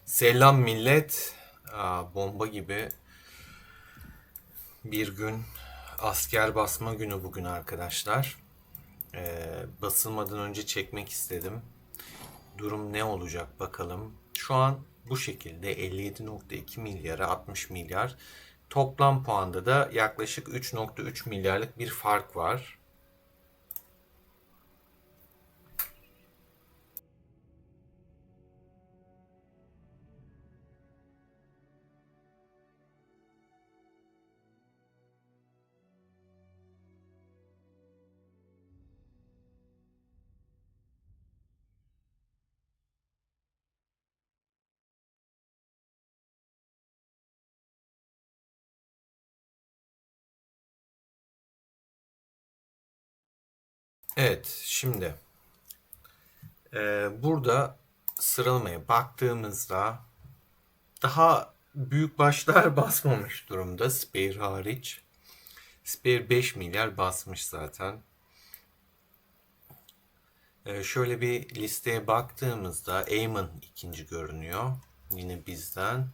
Selam millet. Bomba gibi bir gün asker basma günü bugün arkadaşlar. Basılmadan önce çekmek istedim. Durum ne olacak bakalım. Şu an bu şekilde 57,2 milyara 60 milyar. Toplam puanda da yaklaşık 3,3 milyarlık bir fark var. Evet, şimdi burada sıralamaya baktığımızda daha büyük başlar basmamış durumda Spare hariç. Spare 5 milyar basmış zaten. Şöyle bir listeye baktığımızda Eamon ikinci görünüyor. Yine bizden.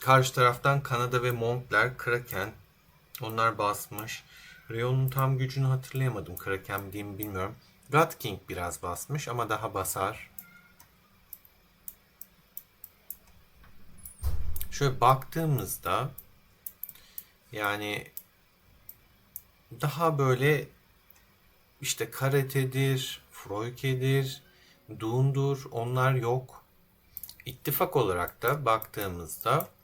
Karşı taraftan Kanada ve Monkler, Kraken. Onlar basmış. Rio'nun tam gücünü hatırlayamadım. Kraken diyeyim bilmiyorum. God King biraz basmış ama daha basar. Şöyle baktığımızda yani daha böyle işte Karate'dir, Froike'dir, Dune'dur onlar yok. İttifak olarak da baktığımızda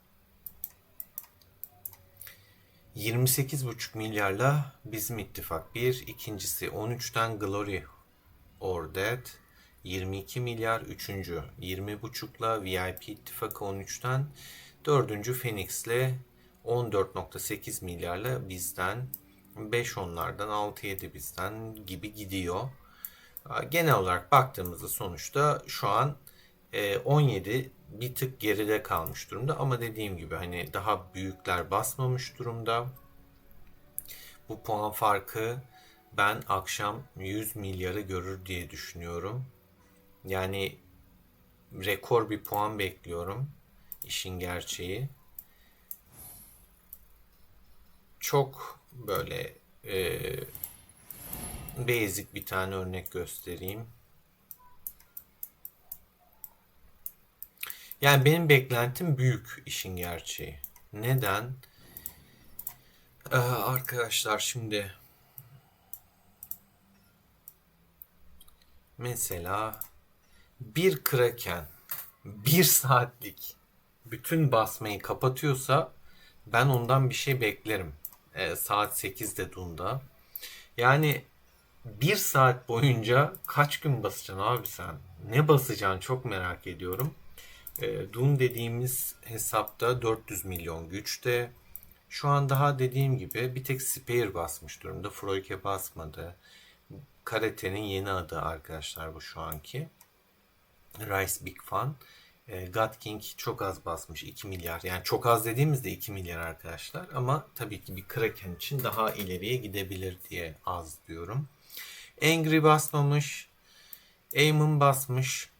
28,5 milyarla bizim ittifak bir. İkincisi 13'ten Glory or Dead 22 milyar. Üçüncü 20,5'la VIP ittifakı 13'ten. Dördüncü Phoenix'le 14,8 milyarla bizden. 5 onlardan 6-7 bizden gibi gidiyor. Genel olarak baktığımızda sonuçta şu an 17 bir tık geride kalmış durumda ama dediğim gibi hani daha büyükler basmamış durumda. Bu puan farkı ben akşam 100 milyarı görür diye düşünüyorum. Yani rekor bir puan bekliyorum. İşin gerçeği. Çok böyle basic bir tane örnek göstereyim. Yani benim beklentim büyük işin gerçeği. Neden? Arkadaşlar şimdi mesela bir kraken bir saatlik bütün basmayı kapatıyorsa ben ondan bir şey beklerim. Saat 8'de Dunda. Yani bir saat boyunca kaç gün basacaksın abi sen? Ne basacaksın çok merak ediyorum. Dun dediğimiz hesapta 400 milyon güçte. Şu an daha dediğim gibi bir tek Spear basmış durumda. Froike basmadı. Karate'nin yeni adı arkadaşlar bu şu anki. Rice Big Fan. God King çok az basmış 2 milyar. Yani çok az dediğimizde 2 milyar arkadaşlar. Ama tabii ki bir Kraken için daha ileriye gidebilir diye az diyorum. Angry basmamış. Aemon basmış.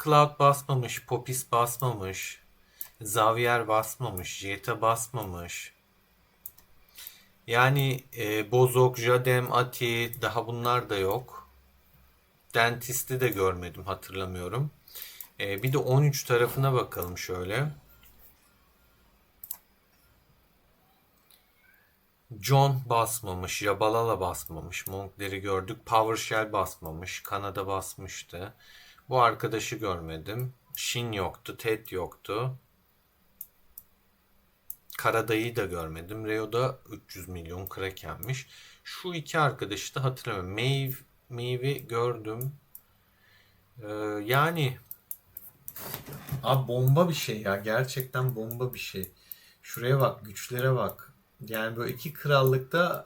Cloud basmamış. Popis basmamış. Xavier basmamış. Jetta basmamış. Yani Bozok, Jadem, Ati daha bunlar da yok. Dentist'i de görmedim hatırlamıyorum. Bir de 13 tarafına bakalım şöyle. John basmamış, Jabalala basmamış, Monkleri gördük. PowerShell basmamış, Kanada basmıştı. Bu arkadaşı görmedim. Shin yoktu, Ted yoktu. Karadayı da görmedim. Reo'da 300 milyon Kraken'miş. Şu iki arkadaşı da hatırlamıyorum. Maeve'i gördüm. Yani abi bomba bir şey ya. Gerçekten bomba bir şey. Şuraya bak, güçlere bak. Yani böyle iki krallıkta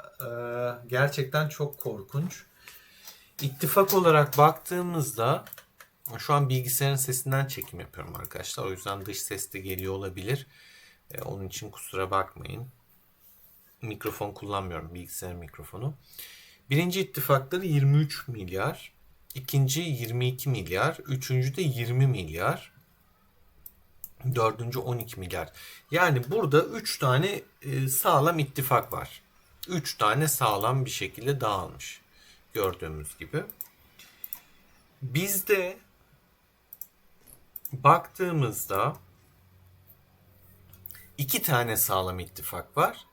gerçekten çok korkunç. İttifak olarak baktığımızda şu an bilgisayarın sesinden çekim yapıyorum arkadaşlar. O yüzden dış ses de geliyor olabilir. Onun için kusura bakmayın. Mikrofon kullanmıyorum. Bilgisayar mikrofonu. Birinci ittifakları 23 milyar. ikinci 22 milyar, üçüncü de 20 milyar, dördüncü 12 milyar. Yani burada 3 tane sağlam ittifak var. 3 tane sağlam bir şekilde dağılmış. Gördüğümüz gibi. Bizde baktığımızda 2 tane sağlam ittifak var.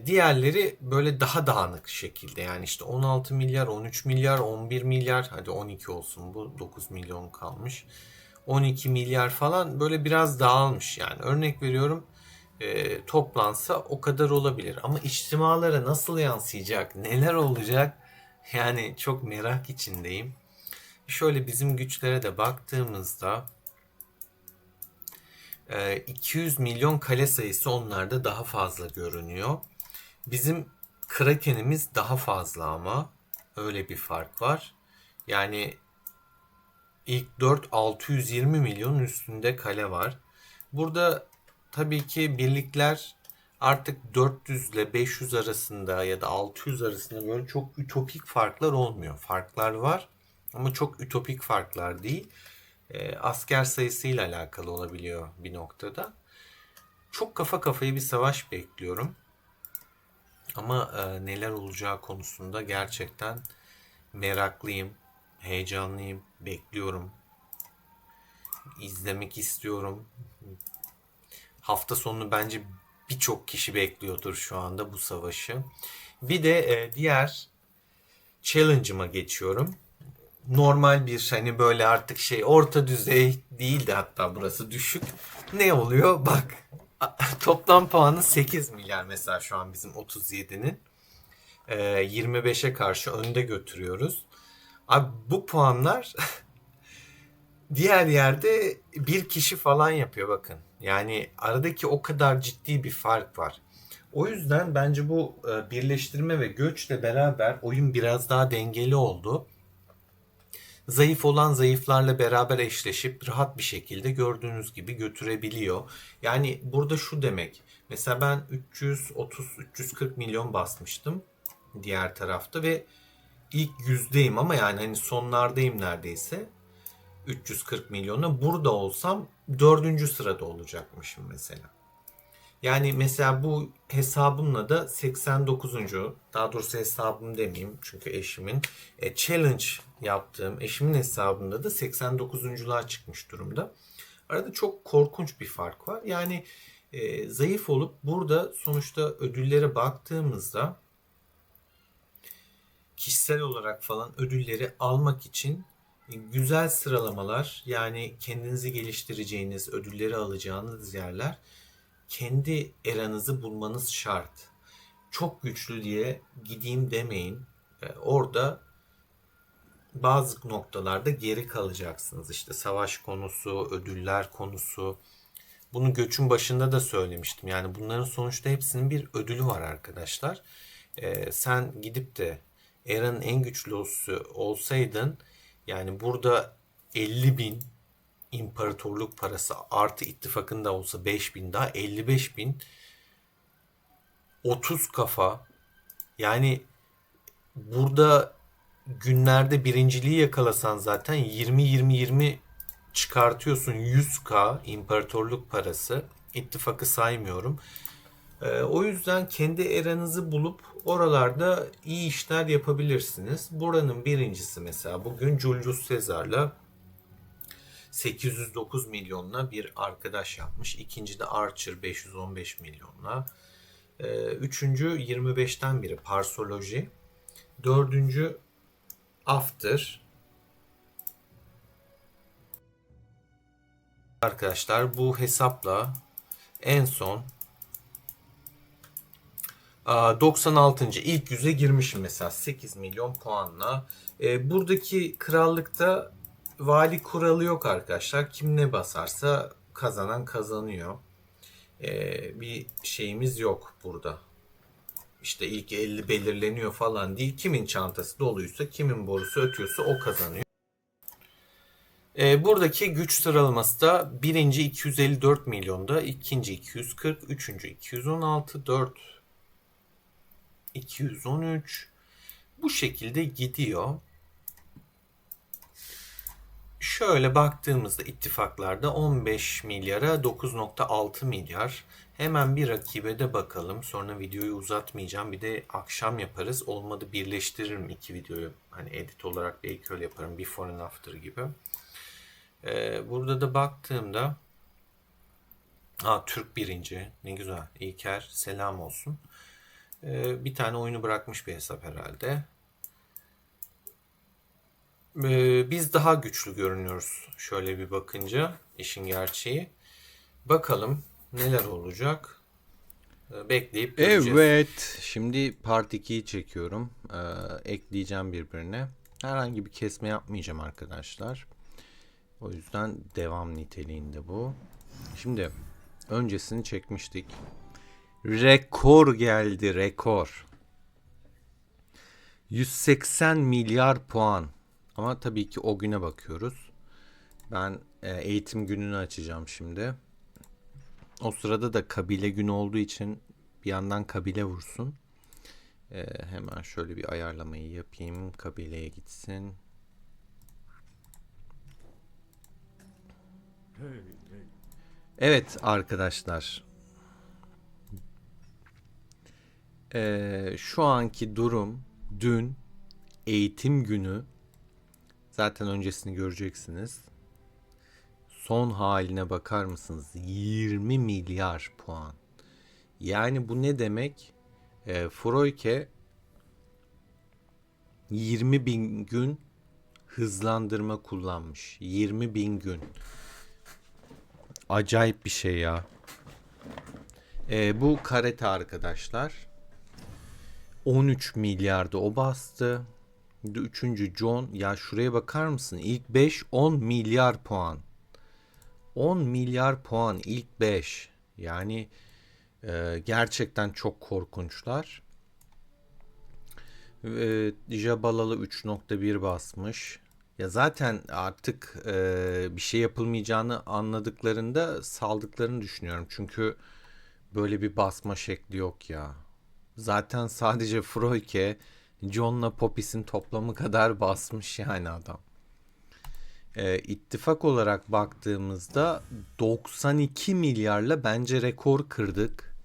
Diğerleri böyle daha dağınık şekilde, yani işte 16 milyar, 13 milyar, 11 milyar, hadi 12 olsun, bu 9 milyon kalmış. 12 milyar falan, böyle biraz dağılmış yani. Örnek veriyorum, toplansa o kadar olabilir. Ama içtimalara nasıl yansıyacak, neler olacak, yani çok merak içindeyim. Şöyle bizim güçlere de baktığımızda 200 milyon kale sayısı onlarda daha fazla görünüyor. Bizim Kraken'imiz daha fazla, ama öyle bir fark var. Yani ilk 4 620 milyonun üstünde kale var. Burada tabii ki birlikler artık 400 ile 500 arasında ya da 600 arasında böyle çok ütopik farklar olmuyor. Farklar var ama çok ütopik farklar değil. Asker sayısıyla alakalı olabiliyor bir noktada. Çok kafa kafaya bir savaş bekliyorum. Ama neler olacağı konusunda gerçekten meraklıyım, heyecanlıyım, bekliyorum, izlemek istiyorum. Hafta sonunu bence birçok kişi bekliyordur şu anda bu savaşı. Bir de diğer challenge'ıma geçiyorum. Normal bir, hani böyle artık şey, orta düzey değil de hatta burası düşük. Ne oluyor? Bak, toplam puanı 8 milyar mesela şu an bizim 37'nin. 25'e karşı önde götürüyoruz. Abi bu puanlar diğer yerde bir kişi falan yapıyor, bakın. Yani aradaki o kadar ciddi bir fark var. O yüzden bence bu birleştirme ve göçle beraber oyun biraz daha dengeli oldu. Zayıf olan zayıflarla beraber eşleşip rahat bir şekilde gördüğünüz gibi götürebiliyor. Yani burada şu demek. Mesela ben 330-340 milyon basmıştım diğer tarafta ve ilk yüzdeyim, ama yani hani sonlardayım neredeyse. 340 milyona burada olsam dördüncü sırada olacakmışım mesela. Yani mesela bu hesabımla da 89. Daha doğrusu hesabım demeyeyim çünkü eşimin, challenge yaptığım eşimin hesabında da 89'unculuğa çıkmış durumda. Arada çok korkunç bir fark var. Yani zayıf olup burada sonuçta ödüllere baktığımızda kişisel olarak falan ödülleri almak için güzel sıralamalar, yani kendinizi geliştireceğiniz, ödülleri alacağınız yerler, kendi eranızı bulmanız şart. Çok güçlü diye gideyim demeyin. Orada bazı noktalarda geri kalacaksınız. İşte savaş konusu, ödüller konusu. Bunu göçün başında da söylemiştim. Yani bunların sonuçta hepsinin bir ödülü var arkadaşlar. Sen gidip de Era'nın en güçlüsü olsaydın, yani burada 50 bin imparatorluk parası artı ittifakında olsa 5 bin, daha 55 bin, 30 kafa, yani burada günlerde birinciliği yakalasan zaten 20-20-20 çıkartıyorsun, 100k imparatorluk parası, ittifakı saymıyorum. O yüzden kendi eranızı bulup oralarda iyi işler yapabilirsiniz. Buranın birincisi mesela bugün Julius Caesar'la 809 milyonla bir arkadaş yapmış. İkinci de Archer 515 milyonla. Üçüncü 25'ten biri Parsoloji. Dördüncü After. Arkadaşlar bu hesapla en son 96. ilk yüze girmişim mesela 8 milyon puanla. Buradaki krallıkta vali kuralı yok arkadaşlar. Kim ne basarsa kazanan kazanıyor. Bir şeyimiz yok burada. İşte ilk 50 belirleniyor falan değil. Kimin çantası doluysa, kimin borusu ötüyorsa o kazanıyor. Buradaki güç sıralaması da birinci 254 milyonda, ikinci 240, üçüncü 216, 4 213, bu şekilde gidiyor. Şöyle baktığımızda ittifaklarda 15 milyara 9.6 milyar. Hemen bir rakibe de bakalım. Sonra videoyu uzatmayacağım. Bir de akşam yaparız. Olmadı birleştiririm iki videoyu. Hani edit olarak belki öyle yaparım. Before and after gibi. Burada da baktığımda Türk birinci. Ne güzel. İlker selam olsun. Bir tane oyunu bırakmış bir hesap herhalde. Biz daha güçlü görünüyoruz şöyle bir bakınca işin gerçeği. Bakalım neler olacak. Bekleyip göreceğiz. Evet, şimdi Part 2'yi çekiyorum. Ekleyeceğim birbirine. Herhangi bir kesme yapmayacağım arkadaşlar. O yüzden devam niteliğinde bu. Şimdi öncesini çekmiştik. Rekor geldi, rekor. 180 milyar puan. Ama tabii ki o güne bakıyoruz. Ben eğitim gününü açacağım şimdi. O sırada da kabile günü olduğu için bir yandan kabile vursun. Hemen şöyle bir ayarlamayı yapayım. Kabileye gitsin. Evet arkadaşlar. Şu anki durum dün eğitim günü. Zaten öncesini göreceksiniz. Son haline bakar mısınız? 20 milyar puan. Yani bu ne demek? Froyke 20 bin gün hızlandırma kullanmış. 20 bin gün. Acayip bir şey ya. Bu karate arkadaşlar. 13 milyarda o bastı. Üçüncü John. Ya şuraya bakar mısın? İlk 5 10 milyar puan. 10 milyar puan ilk 5. Yani gerçekten çok korkunçlar. Jabalalı 3.1 basmış. Ya zaten artık bir şey yapılmayacağını anladıklarında saldıklarını düşünüyorum. Çünkü böyle bir basma şekli yok ya. Zaten sadece Froyke, John'la Poppy'sin toplamı kadar basmış yani adam. İttifak olarak baktığımızda 92 milyarla bence rekor kırdık.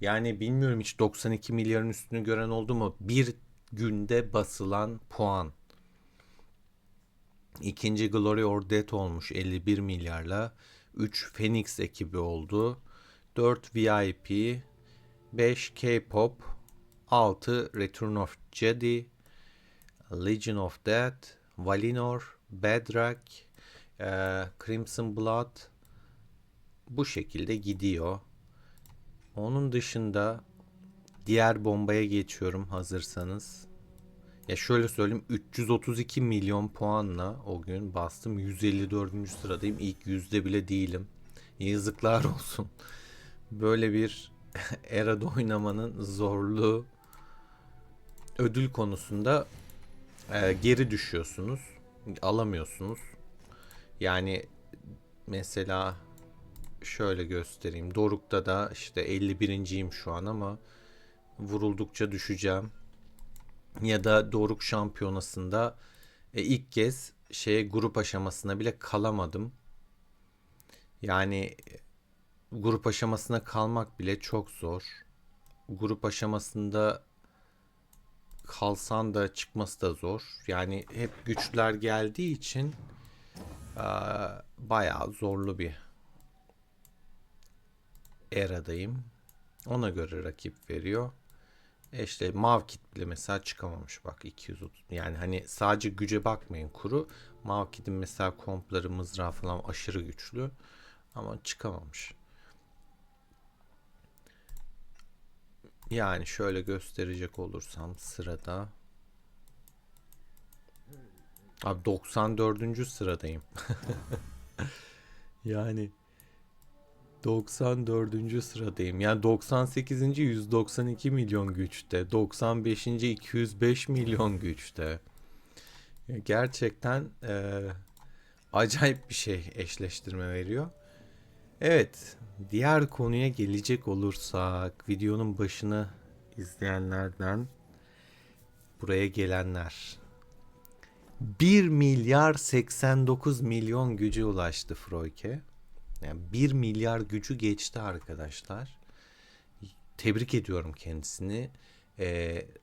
Yani bilmiyorum hiç 92 milyarın üstünü gören oldu mu? Bir günde basılan puan. İkinci Glory or Death olmuş 51 milyarla. 3 Phoenix ekibi oldu. 4 VIP, 5 K-pop, 6 Return of Jedi, Legion of Death, Valinor, Bedrock, Crimson Blood bu şekilde gidiyor. Onun dışında diğer bombaya geçiyorum hazırsanız. Ya şöyle söyleyeyim 332 milyon puanla o gün bastım. 154. sıradayım. İlk yüzde bile değilim. Yazıklar olsun. Böyle bir erada oynamanın zorluğu ödül konusunda geri düşüyorsunuz. Alamıyorsunuz. Yani mesela şöyle göstereyim. Doruk'ta da işte 51.yim şu an ama vuruldukça düşeceğim. Ya da Doruk şampiyonasında ilk kez grup aşamasına bile kalamadım. Yani grup aşamasına kalmak bile çok zor. Grup aşamasında kalsan da çıkması da zor. Yani hep güçler geldiği için bayağı zorlu bir eradayım. Ona göre rakip veriyor. İşte Mavkit bile mesela çıkamamış bak 230. Yani hani sadece güce bakmayın kuru. Mavkit'in mesela kompları mızrağı falan aşırı güçlü. Ama çıkamamış. Yani şöyle gösterecek olursam sırada. Abi 94. sıradayım. Yani 94. sıradayım. Yani 98. 192 milyon güçte. 95. 205 milyon güçte. Gerçekten acayip bir şey eşleştirme veriyor. Evet, diğer konuya gelecek olursak videonun başını izleyenlerden buraya gelenler. 1 milyar 89 milyon gücü ulaştı Froyke. Yani 1 milyar gücü geçti arkadaşlar. Tebrik ediyorum kendisini.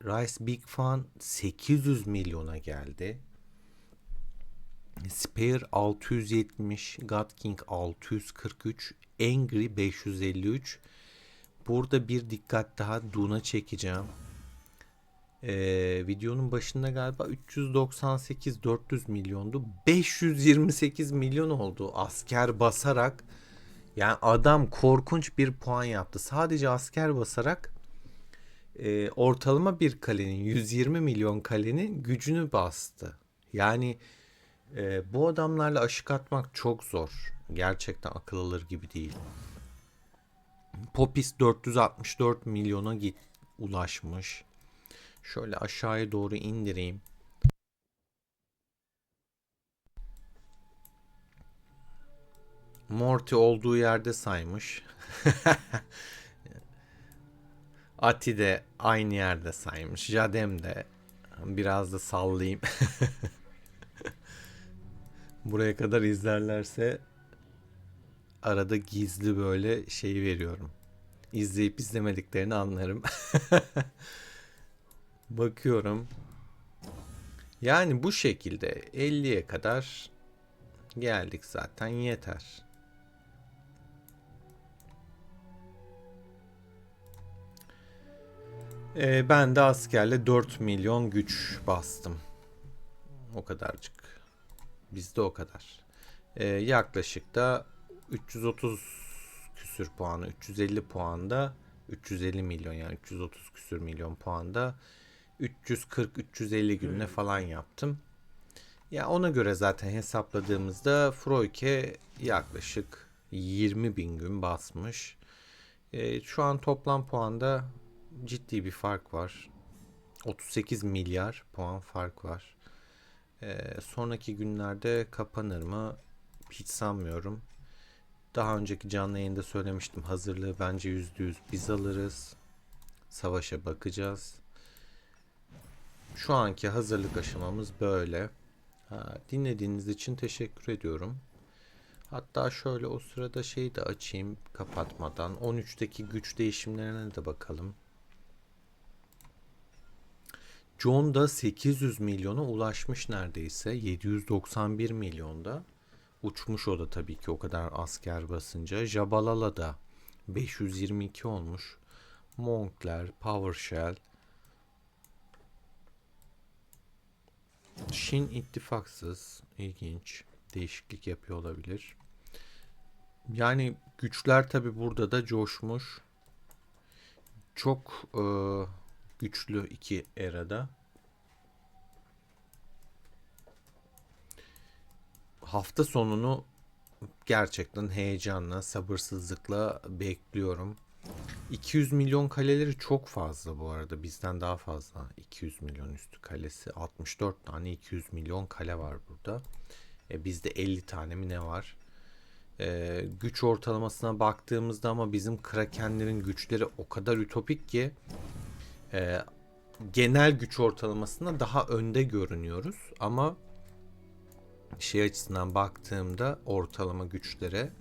Rice Big Fan 800 milyona geldi. Spare 670, God King 643, Angry 553. Burada bir dikkat daha Dun'a çekeceğim. Videonun başında galiba 398-400 milyondu. 528 milyon oldu asker basarak. Yani adam korkunç bir puan yaptı. Sadece asker basarak ortalama bir kalenin 120 milyon kalenin gücünü bastı. Yani bu adamlarla aşık atmak çok zor. Gerçekten akıl alır gibi değil. Popis 464 milyona ulaşmış. Şöyle aşağıya doğru indireyim. Morty olduğu yerde saymış. Ati de aynı yerde saymış. Jadem de biraz da sallayayım. Buraya kadar izlerlerse arada gizli böyle şey veriyorum. İzleyip izlemediklerini anlarım. Bakıyorum. Yani bu şekilde 50'ye kadar geldik zaten yeter. Ben de askerle 4 milyon güç bastım. O kadarcık. Bizde o kadar. Yaklaşık da 330 küsür puanı, 350 puanda 350 milyon yani 330 küsür milyon puanda 340-350 gününe falan yaptım. Ya ona göre zaten hesapladığımızda Froyke yaklaşık 20 bin gün basmış. Şu an toplam puanda ciddi bir fark var. 38 milyar puan fark var. Sonraki günlerde kapanır mı? Hiç sanmıyorum. Daha önceki canlı yayında söylemiştim. Hazırlığı bence %100 biz alırız. Savaşa bakacağız. Şu anki hazırlık aşamamız böyle. Dinlediğiniz için teşekkür ediyorum. Hatta şöyle o sırada şeyi de açayım kapatmadan. 13'teki güç değişimlerine de bakalım. John da 800 milyona ulaşmış neredeyse. 791 milyonda. Uçmuş o da tabii ki o kadar asker basınca. Jabalala da 522 olmuş. Monkler, PowerShell. Shin ittifaksız. İlginç. Değişiklik yapıyor olabilir. Yani güçler tabii burada da coşmuş. Çok güçlü iki erada. Hafta sonunu gerçekten heyecanla, sabırsızlıkla bekliyorum. 200 milyon kaleleri çok fazla bu arada. Bizden daha fazla. 200 milyon üstü kalesi. 64 tane 200 milyon kale var burada. Bizde 50 tane mi ne var? Güç ortalamasına baktığımızda ama bizim krakenlerin güçleri o kadar ütopik ki genel güç ortalamasına daha önde görünüyoruz. Ama şey açısından baktığımda ortalama güçlere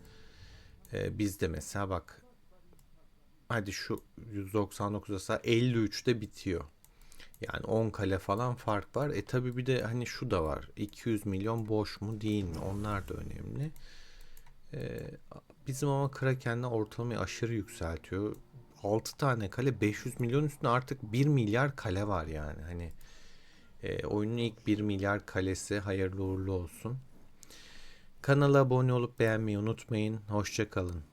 bizde mesela bak hadi şu 199'da 53'te bitiyor. Yani 10 kale falan fark var. Tabi bir de hani şu da var. 200 milyon boş mu değil mi? Onlar da önemli. Bizim ama Kraken'le ortalamayı aşırı yükseltiyor. 6 tane kale 500 milyon üstüne artık 1 milyar kale var yani. Hani oyunun ilk 1 milyar kalesi hayırlı uğurlu olsun. Kanala abone olup beğenmeyi unutmayın. Hoşça kalın.